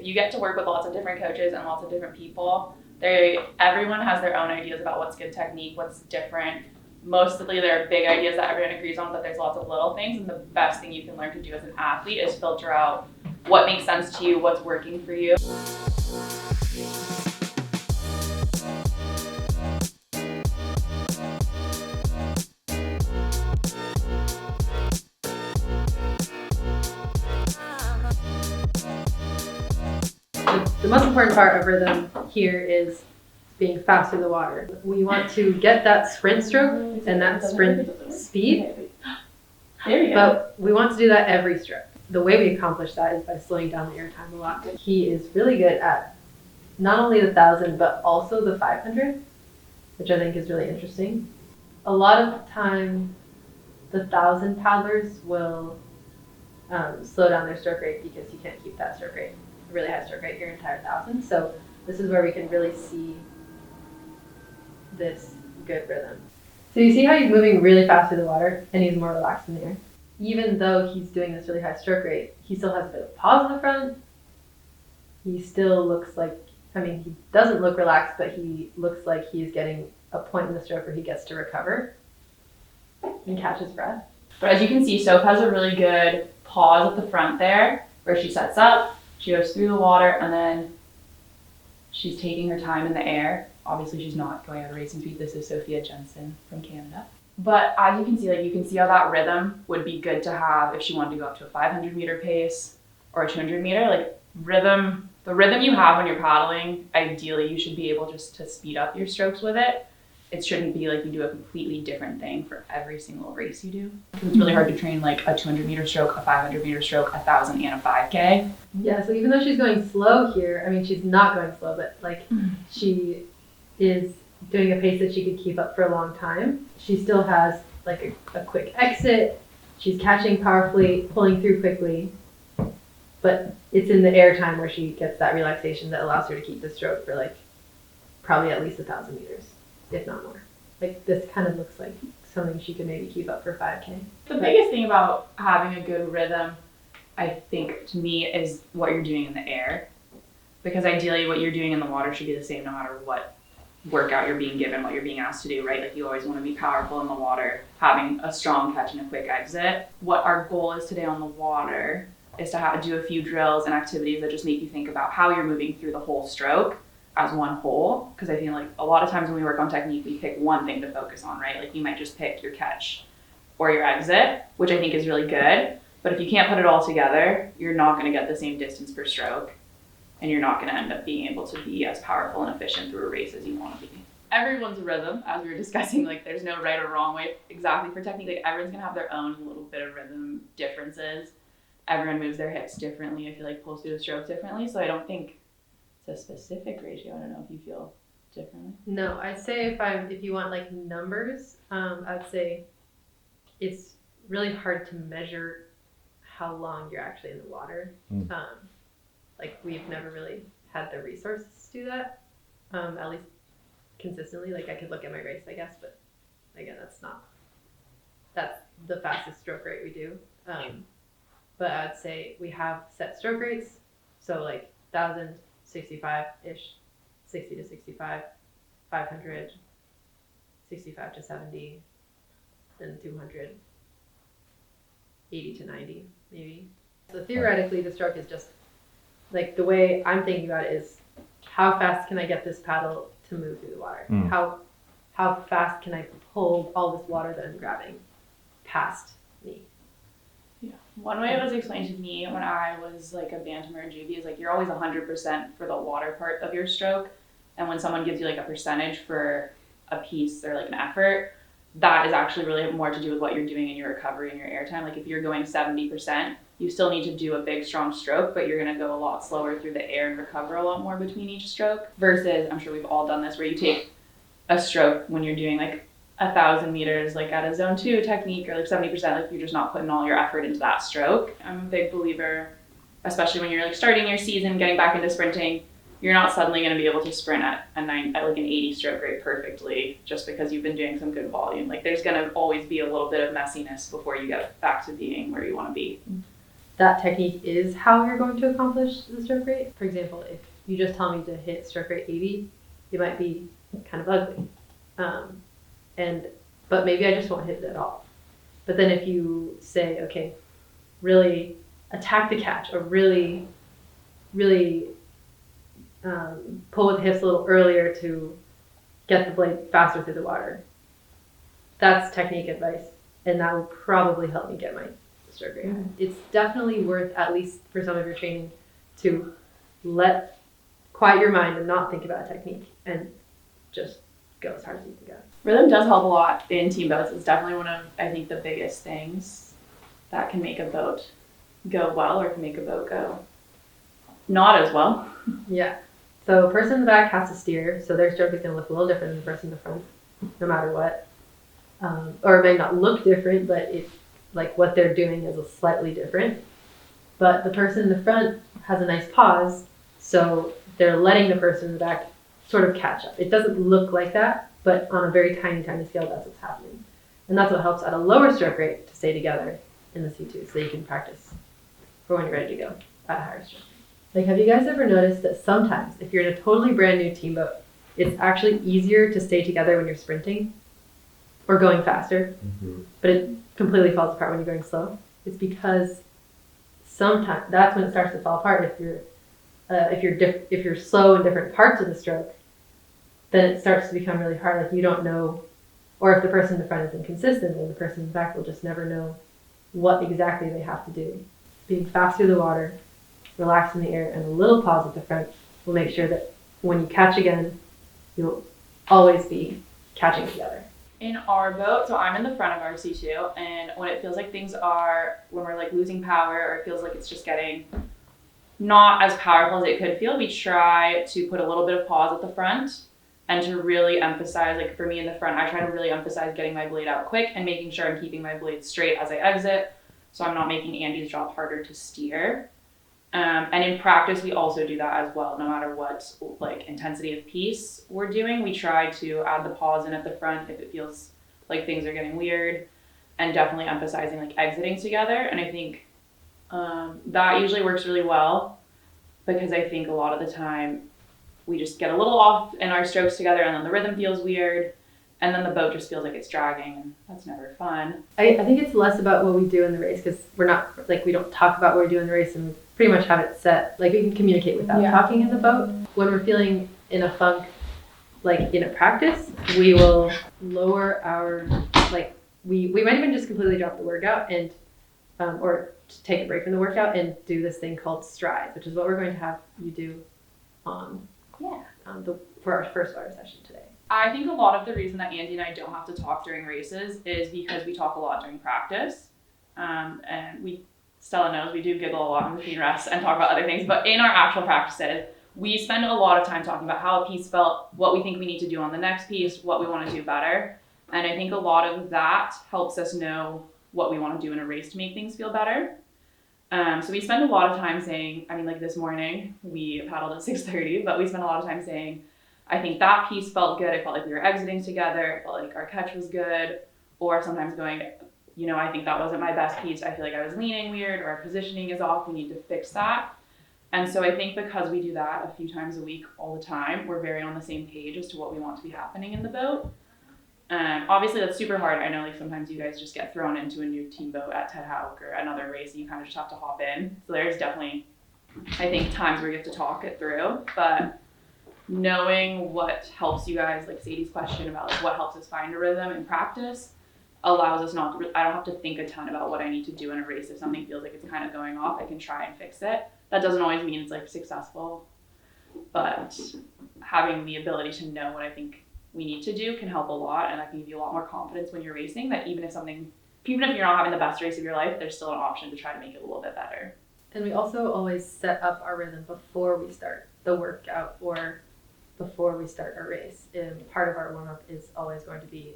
if you get to work with lots of different coaches and lots of different people, everyone has their own ideas about what's good technique, what's different. Mostly there are big ideas that everyone agrees on, but there's lots of little things, and the best thing you can learn to do as an athlete is filter out what makes sense to you, what's working for you. The most important part of rhythm here is being fast through the water. We want to get that sprint stroke and that sprint speed, There you go. but we want to do that every stroke. The way we accomplish that is by slowing down the air time a lot. He is really good at not only the 1,000, but also the 500, which I think is really interesting. A lot of time, the 1,000 paddlers will slow down their stroke rate because you can't keep that stroke rate, really high stroke rate, your entire 1,000. So this is where we can really see this good rhythm. So you see how he's moving really fast through the water and he's more relaxed in the air. Even though he's doing this really high stroke rate, he still has a bit of pause in the front. He still looks like, he doesn't look relaxed, but he looks like he's getting a point in the stroke where he gets to recover and catch his breath. But as you can see, Soph has a really good pause at the front there where she sets up, she goes through the water, and then she's taking her time in the air. Obviously, she's not going at a racing speed. This is Sophia Jensen from Canada. But as you can see, you can see how that rhythm would be good to have if she wanted to go up to a 500 meter pace or a 200 meter. The rhythm you have when you're paddling, ideally you should be able just to speed up your strokes with it. It shouldn't be like you do a completely different thing for every single race you do. It's really hard to train like a 200 meter stroke, a 500 meter stroke, 1,000 and a 5K. Yeah, so even though she's going slow here, she's not going slow, but she is doing a pace that she could keep up for a long time. She still has a quick exit. She's catching powerfully, pulling through quickly, but it's in the air time where she gets that relaxation that allows her to keep the stroke for probably at least 1,000 meters, if not more. This kind of looks like something she could maybe keep up for 5K. The biggest thing about having a good rhythm, I think, to me, is what you're doing in the air. Because ideally what you're doing in the water should be the same no matter what workout you're being given, what you're being asked to do, right? You always want to be powerful in the water, having a strong catch and a quick exit. What our goal is today on the water is to do a few drills and activities that just make you think about how you're moving through the whole stroke as one whole. Because I feel like a lot of times when we work on technique, we pick one thing to focus on, right? You might just pick your catch or your exit, which I think is really good. But if you can't put it all together, you're not going to get the same distance per stroke. And you're not going to end up being able to be as powerful and efficient through a race as you want to be. Everyone's a rhythm, as we were discussing, there's no right or wrong way exactly for technique. Everyone's going to have their own little bit of rhythm differences. Everyone moves their hips differently. I feel pulls through the stroke differently. So I don't think it's a specific ratio. I don't know if you feel differently. No, I'd say if you want numbers, I'd say it's really hard to measure how long you're actually in the water. We've never really had the resources to do that, at least consistently. I could look at my race, I guess, but again, that's the fastest stroke rate we do. But I'd say we have set stroke rates, so 1,000, 65-ish, 60 to 65, 500, 65 to 70, then 200, 80 to 90, maybe. So theoretically, the stroke is just the way I'm thinking about it is how fast can I get this paddle to move through the water? How fast can I pull all this water that I'm grabbing past me? Yeah. One way it was explained to me when I was a bantamer in juvie is you're always 100% for the water part of your stroke. And when someone gives you a percentage for a piece or an effort, that is actually really more to do with what you're doing in your recovery and your air time. If you're going 70%, you still need to do a big, strong stroke, but you're going to go a lot slower through the air and recover a lot more between each stroke. Versus, I'm sure we've all done this, where you take a stroke when you're doing 1,000 meters, at a zone 2 technique, or 70%, you're just not putting all your effort into that stroke. I'm a big believer, especially when you're starting your season, getting back into sprinting, you're not suddenly going to be able to sprint at an 80 stroke rate perfectly just because you've been doing some good volume. There's going to always be a little bit of messiness before you get back to being where you want to be. that technique is how you're going to accomplish the stroke rate. For example, if you just tell me to hit stroke rate 80, it might be kind of ugly. But maybe I just won't hit it at all. But then if you say, okay, really attack the catch, or really pull with the hips a little earlier to get the blade faster through the water, that's technique advice, and that will probably help me get my stroke rate. Mm-hmm. It's definitely worth, at least for some of your training, to quiet your mind and not think about technique and just go as hard as you can go. Rhythm does help a lot in team boats. It's definitely one of, I think, the biggest things that can make a boat go well, or can make a boat go not as well. Yeah. So the person in the back has to steer, so their stroke is going to look a little different than the person in the front, no matter what. Or it may not look different, but what they're doing is slightly different. But the person in the front has a nice pause, so they're letting the person in the back sort of catch up. It doesn't look like that, but on a very tiny, tiny scale, that's what's happening. And that's what helps at a lower stroke rate to stay together in the C2, so you can practice for when you're ready to go at a higher stroke rate. Have you guys ever noticed that sometimes, if you're in a totally brand new team boat, it's actually easier to stay together when you're sprinting or going faster, but it completely falls apart when you're going slow? It's because sometimes that's when it starts to fall apart. If you're slow in different parts of the stroke, then it starts to become really hard. Like you don't know, or if the person in the front is inconsistent, then the person in the back will just never know what exactly they have to do. Being fast through the water, relax in the air, and a little pause at the front will make sure that when you catch again, you'll always be catching together. In our boat, so I'm in the front of our C2, and when it feels like when we're losing power, or it feels like it's just getting not as powerful as it could feel, we try to put a little bit of pause at the front and to really emphasize, for me in the front, I try to really emphasize getting my blade out quick and making sure I'm keeping my blade straight as I exit, so I'm not making Andy's job harder to steer. And in practice, we also do that as well. No matter what intensity of piece we're doing, we try to add the pause in at the front if it feels like things are getting weird, and definitely emphasizing exiting together. And I think that usually works really well, because I think a lot of the time we just get a little off in our strokes together, and then the rhythm feels weird, and then the boat just feels like it's dragging, and that's never fun. I think it's less about what we do in the race, because we're not we don't talk about what we do in the race, and we pretty much have it set. We can communicate without talking in the boat. When we're feeling in a funk, in a practice, we will lower our we might even just completely drop the workout and or take a break from the workout and do this thing called strides, which is what we're going to have you do for our first water session today. I think a lot of the reason that Andy and I don't have to talk during races is because we talk a lot during practice. And Stella knows we do giggle a lot in between rests and talk about other things, but in our actual practices, we spend a lot of time talking about how a piece felt, what we think we need to do on the next piece, what we want to do better. And I think a lot of that helps us know what we want to do in a race to make things feel better. So we spend a lot of time saying, this morning we paddled at 6:30, but we spent a lot of time saying, I think that piece felt good. I felt like we were exiting together. I felt like our catch was good. Or sometimes going, I think that wasn't my best piece. I feel like I was leaning weird, or our positioning is off. We need to fix that. And so I think because we do that a few times a week all the time, we're very on the same page as to what we want to be happening in the boat. Obviously that's super hard. I know sometimes you guys just get thrown into a new team boat at Ted Houck or another race, and you kind of just have to hop in. So there's definitely, I think, times where you have to talk it through. But knowing what helps you guys, Sadie's question about what helps us find a rhythm in practice, allows us not to, I don't have to think a ton about what I need to do in a race. If something feels like it's kind of going off, I can try and fix it. That doesn't always mean it's successful, but having the ability to know what I think we need to do can help a lot, and that can give you a lot more confidence when you're racing, that even if you're not having the best race of your life, there's still an option to try to make it a little bit better. And we also always set up our rhythm before we start the workout or before we start a race. And part of our warm-up is always going to be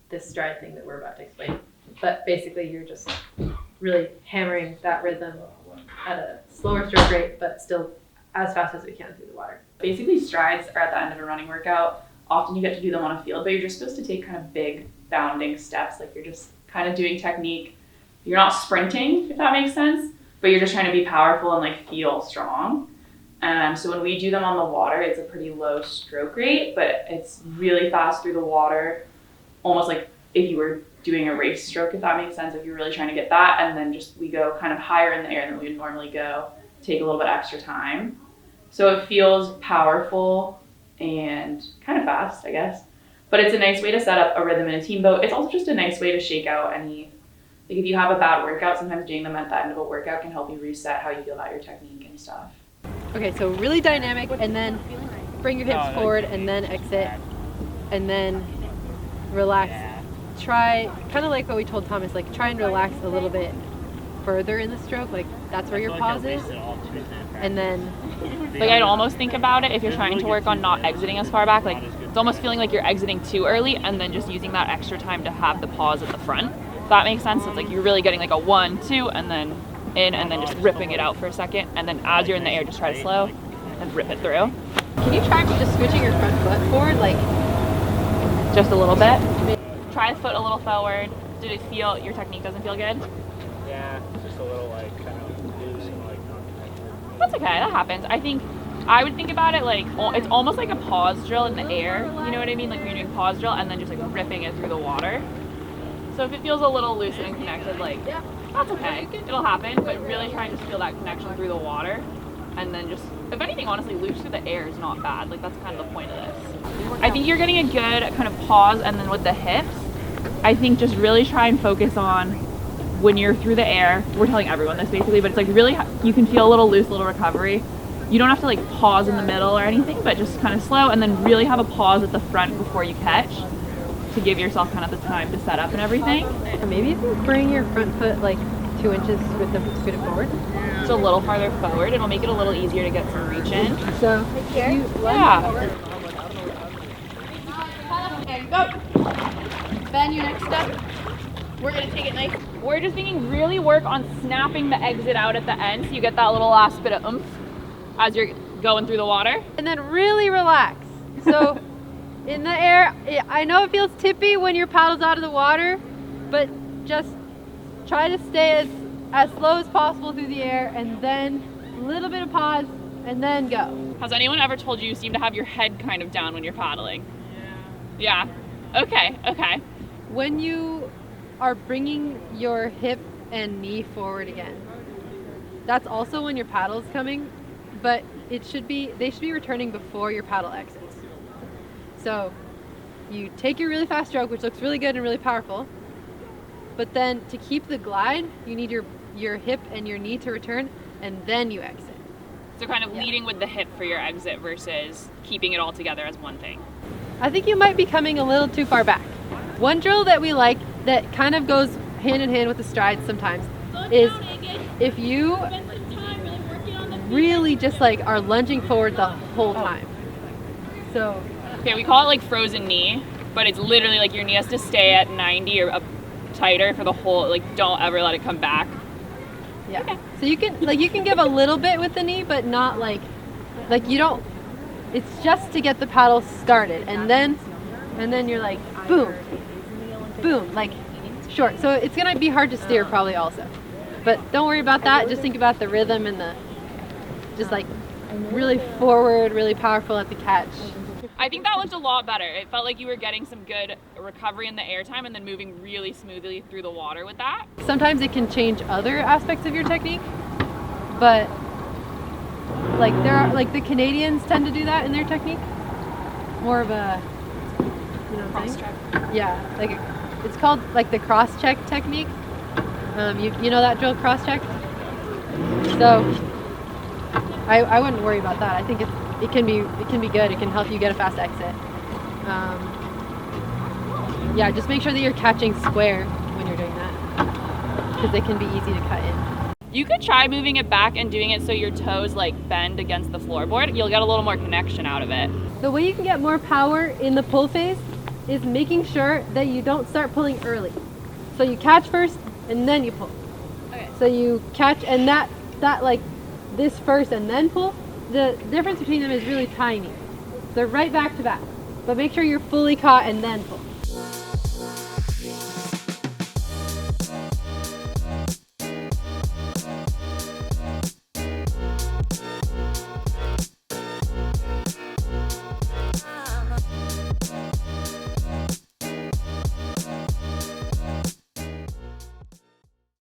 this stride thing that we're about to explain. But basically you're just really hammering that rhythm at a slower stroke rate, but still as fast as we can through the water. Basically strides are at the end of a running workout. Often you get to do them on a field, but you're just supposed to take kind of big bounding steps. You're just kind of doing technique. You're not sprinting, if that makes sense. but you're just trying to be powerful and like feel strong. So when we do them on the water, it's a pretty low stroke rate, but it's really fast through the water, almost like if you were doing a race stroke, if that makes sense, if you're really trying to get that, and then just we go kind of higher in the air than we would normally go, take a little bit extra time. So it feels powerful and kind of fast, I guess. But it's a nice way to set up a rhythm in a team boat. It's also just a nice way to shake out any, like if you have a bad workout, sometimes doing them at the end of a workout can help you reset how you feel about your technique and stuff. Okay, so really dynamic, and then bring your hips forward and then exit, and then relax. Try, kind of like what we told Thomas, like try and relax a little bit further in the stroke, like that's where your pause is. And then like I'd almost think about it if you're trying to work on not exiting as far back, like it's almost feeling like you're exiting too early and then just using that extra time to have the pause at the front. If that makes sense. It's like you're really getting like a 1, 2 and then in and then just ripping it out for a second, and then as you're in the air just try to slow and rip it through. Can you try just switching your front foot forward, like just a little bit? Try the foot a little forward. Did it feel, your technique doesn't feel good? Yeah, just a little like kind of loose and like not connected. That's okay, that happens. I think I would think about it like it's almost like a pause drill in the air. You know what I mean? Like when you're doing pause drill and then just like ripping it through the water. So if it feels a little loose and connected, like that's okay. It'll happen, but really try and just feel that connection through the water. And then just, if anything, honestly, loose through the air is not bad. Like that's kind of the point of this. I think you're getting a good kind of pause, and then with the hips, I think just really try and focus on when you're through the air. We're telling everyone this basically, but it's like really, you can feel a little loose, a little recovery. You don't have to like pause in the middle or anything, but just kind of slow, and then really have a pause at the front before you catch to give yourself kind of the time to set up and everything. or maybe if you bring your front foot like 2 inches with the scoot it forward. Just a little farther forward. It'll make it a little easier to get some reach in. So you Yeah. And go. Ben, your next step. We're gonna take it nice. We're just thinking really work on snapping the exit out at the end so you get that little last bit of oomph as you're going through the water. and then really relax. So in the air, I know it feels tippy when your paddle's out of the water, but just try to stay as slow as possible through the air, and then a little bit of pause, and then go. Has anyone ever told you seem to have your head kind of down when you're paddling? Yeah. Okay, okay. When you are bringing your hip and knee forward again, that's also when your paddle's coming, but they should be returning before your paddle exits. So you take your really fast stroke, which looks really good and really powerful, but then to keep the glide, you need your hip and your knee to return, and then you exit. So kind of leading with the hip for your exit versus keeping it all together as one thing. I think you might be coming a little too far back. One drill that we like that kind of goes hand in hand with the strides sometimes is if you really just like are lunging forward the whole time. So Okay, we call it like frozen knee, but it's literally like your knee has to stay at 90 or up tighter for the whole, like don't ever let it come back. yeah. Okay. So you can give a little bit with the knee, but not like you don't. It's just to get the paddle started, and then you're like boom, boom, like short. So it's gonna be hard to steer probably also, but don't worry about that. Just think about the rhythm and the just like really forward, really powerful at the catch. I think that looked a lot better. It felt like you were getting some good recovery in the air time and then moving really smoothly through the water with that. Sometimes it can change other aspects of your technique, but like there are like the Canadians tend to do that in their technique. More of a Cross check. Yeah, like it's called like the cross check technique. You know that drill, cross check? So I wouldn't worry about that. I think it can be good. It can help you get a fast exit. Yeah, just make sure that you're catching square when you're doing that, because it can be easy to cut in. You could try moving it back and doing it so your toes like bend against the floorboard. You'll get a little more connection out of it. The way you can get more power in the pull phase is making sure that you don't start pulling early. So you catch first and then you pull. Okay. So you catch and that like this first and then pull. The difference between them is really tiny. They're right back to back. But make sure you're fully caught and then pull.